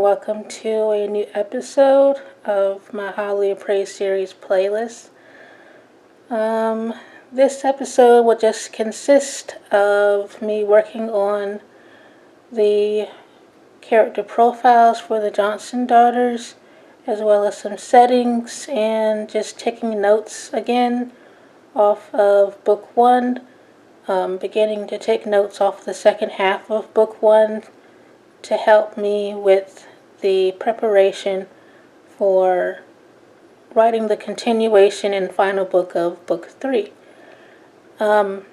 welcome to a new episode of my Highly Appraised series playlist. This episode will just consist of me working on the character profiles for the Johnson daughters, as well as some settings, and just taking notes again off of book one, beginning to take notes off the second half of book one to help me with the preparation for writing the continuation and final book of book three. But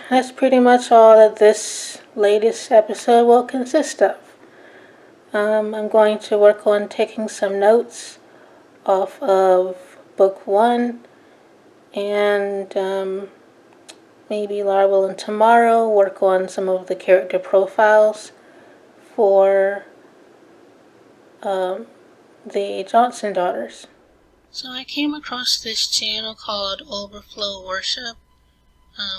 that's pretty much all that this latest episode will consist of. I'm going to work on taking some notes off of book one, and maybe Laura will tomorrow work on some of the character profiles for the Johnson daughters. So I came across this channel called Overflow Worship.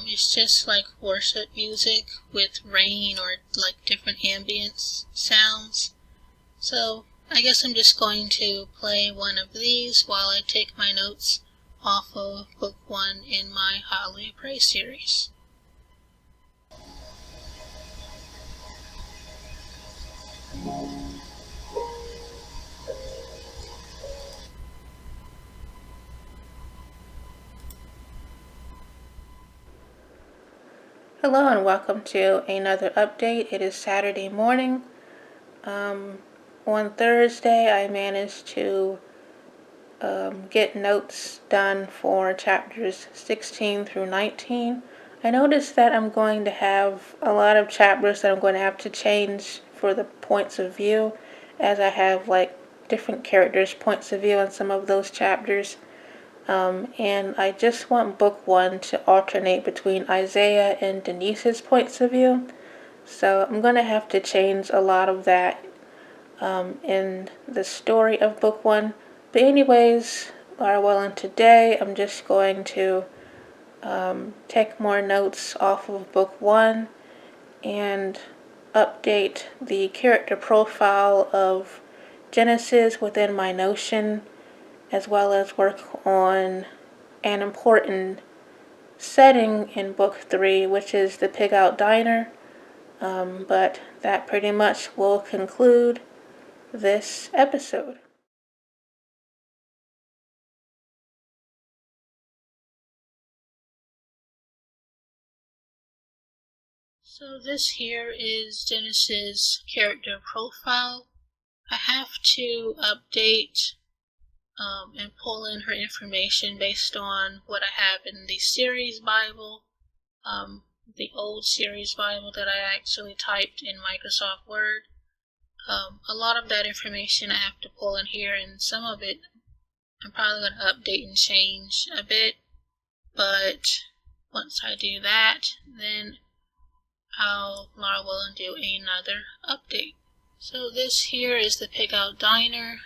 It's just like worship music with rain or like different ambience sounds. So I guess I'm just going to play one of these while I take my notes off of book one in my Highly Appraised series. Hello and welcome to another update. It is Saturday morning. On Thursday I managed to get notes done for chapters 16 through 19. I noticed that I'm going to have a lot of chapters that I'm going to have to change for the points of view, as I have like different characters' points of view in some of those chapters. And I just want book one to alternate between Isaiah and Denise's points of view. So I'm going to have to change a lot of that in the story of book one. But anyways, today I'm just going to take more notes off of book one and update the character profile of Genesis within my Notion, as well as work on an important setting in book three, which is the Pig Out Diner. But that pretty much will conclude this episode. So this here is Genesis' character profile. I have to update and pull in her information based on what I have in the series Bible, the old series Bible that I actually typed in Microsoft Word. A lot of that information I have to pull in here, and some of it I'm probably going to update and change a bit, but once I do that, then Laura will do another update. So this here is the Pig Out Diner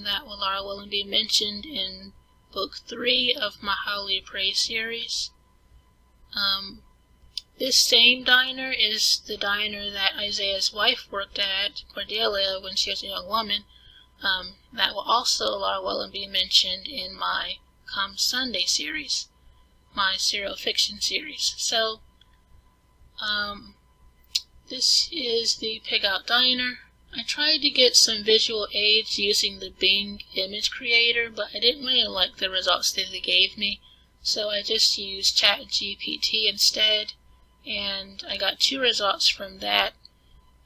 that Laura will be mentioned in book 3 of my Highly Appraised series. This same diner is the diner that Isaiah's wife worked at, Cordelia, when she was a young woman. That will also, Laura will be mentioned in my Come Sunday series, my serial fiction series. So, this is the Pig Out Diner. I tried to get some visual aids using the Bing image creator, but I didn't really like the results that they gave me, so I just used ChatGPT instead, and I got 2 results from that,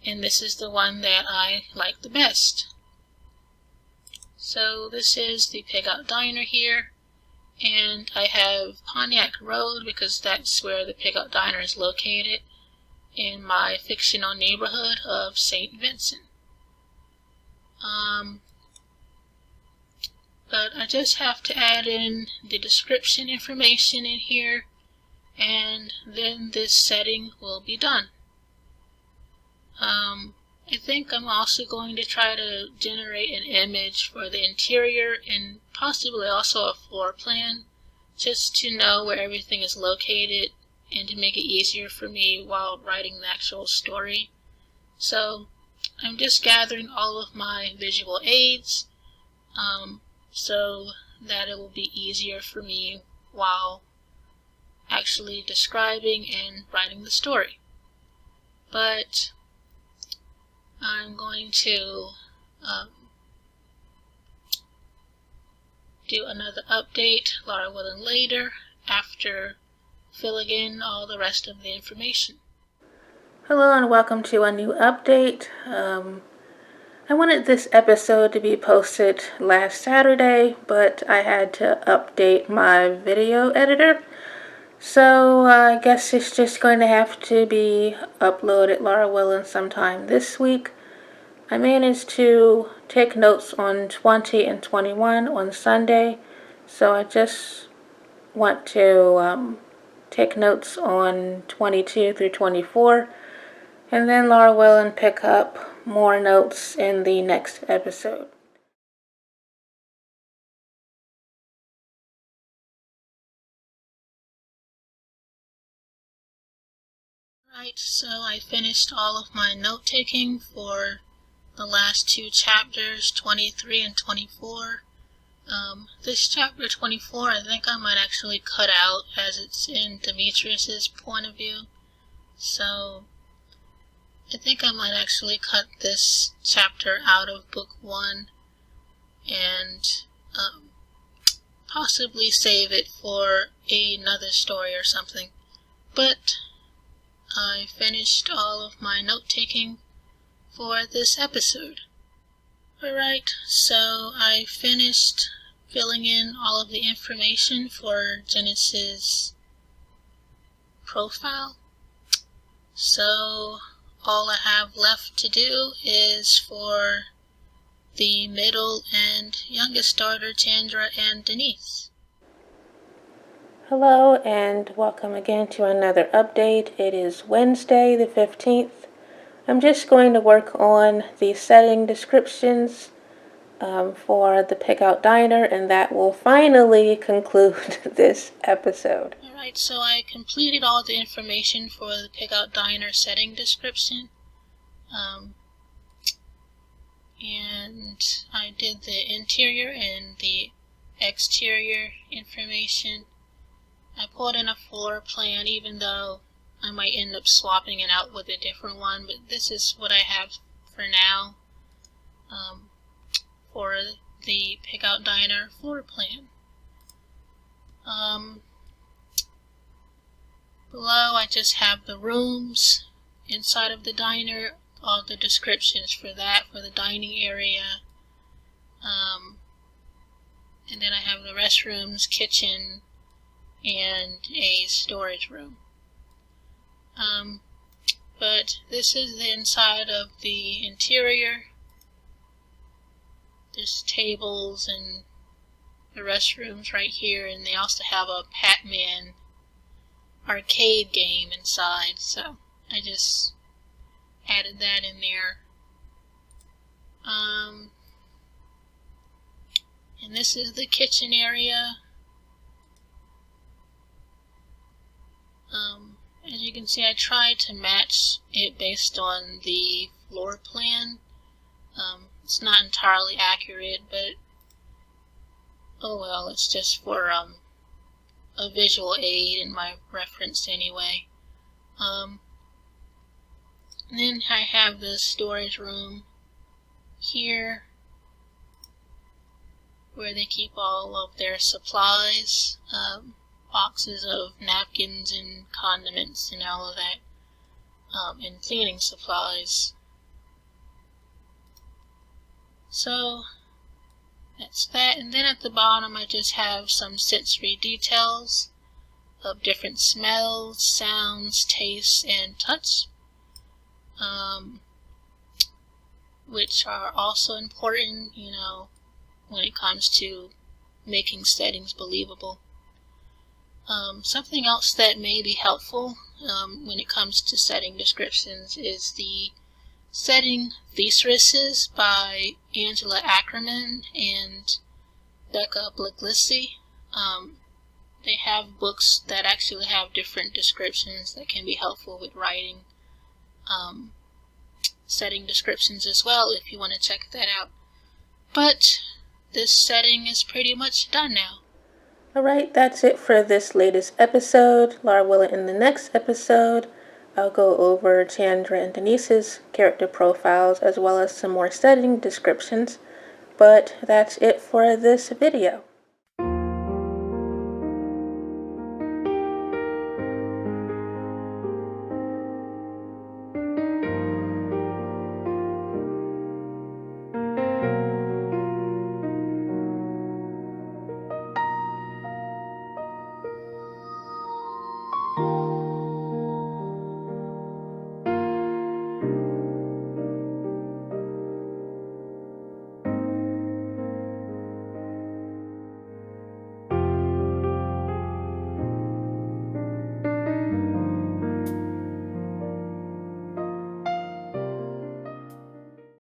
and this is the one that I like the best. So this is the Pig Out Diner here, and I have Pontiac Road because that's where the Pig Out Diner is located, in my fictional neighborhood of St. Vincent. But I just have to add in the description information in here, and then this setting will be done. I think I'm also going to try to generate an image for the interior and possibly also a floor plan, just to know where everything is located and to make it easier for me while writing the actual story. So I'm just gathering all of my visual aids so that it will be easier for me while actually describing and writing the story. But I'm going to do another update, Laura Willen, later after filling in all the rest of the information. Hello and welcome to a new update. I wanted this episode to be posted last Saturday, but I had to update my video editor. So I guess it's just going to have to be uploaded, Laura Willen, sometime this week. I managed to take notes on 20 and 21 on Sunday, so I just want to take notes on 22 through 24, and then Laura Willen pick up more notes in the next episode. Right, so I finished all of my note-taking for the last two chapters, 23 and 24. This chapter 24 I think I might actually cut out as it's in Demetrius's point of view. So I think I might actually cut this chapter out of book 1 and possibly save it for another story or something. But I finished all of my note-taking for this episode. Alright, so I finished filling in all of the information for Genesis' profile. So all I have left to do is for the middle and youngest daughter, Chandra and Denise. Hello and welcome again to another update. It is Wednesday the 15th. I'm just going to work on the setting descriptions for the Pickout Diner, and that will finally conclude this episode. Alright, so I completed all the information for the Pickout Diner setting description. And I did the interior and the exterior information. I pulled in a floor plan, even though I might end up swapping it out with a different one, but this is what I have for now for the Pickout Diner floor plan. Below I just have the rooms inside of the diner, all the descriptions for that, for the dining area. And then I have the restrooms, kitchen, and a storage room. But this is the inside of the interior. There's tables and the restrooms right here, and they also have a Pac-Man arcade game inside, so I just added that in there. And this is the kitchen area. As you can see, I tried to match it based on the floor plan. It's not entirely accurate, but oh well, it's just for a visual aid in my reference anyway. And then I have the storage room here where they keep all of their supplies, boxes of napkins and condiments and all of that, and cleaning supplies. So that's that, and then at the bottom I just have some sensory details of different smells, sounds, tastes, and touch, which are also important, when it comes to making settings believable. Something else that may be helpful when it comes to setting descriptions is the Setting Theses by Angela Ackerman and Becca Bliglisi. They have books that actually have different descriptions that can be helpful with writing. setting descriptions as well if you want to check that out. But this setting is pretty much done now. Alright, that's it for this latest episode. Laura will in the next episode. I'll go over Chandra and Denise's character profiles as well as some more setting descriptions. But that's it for this video.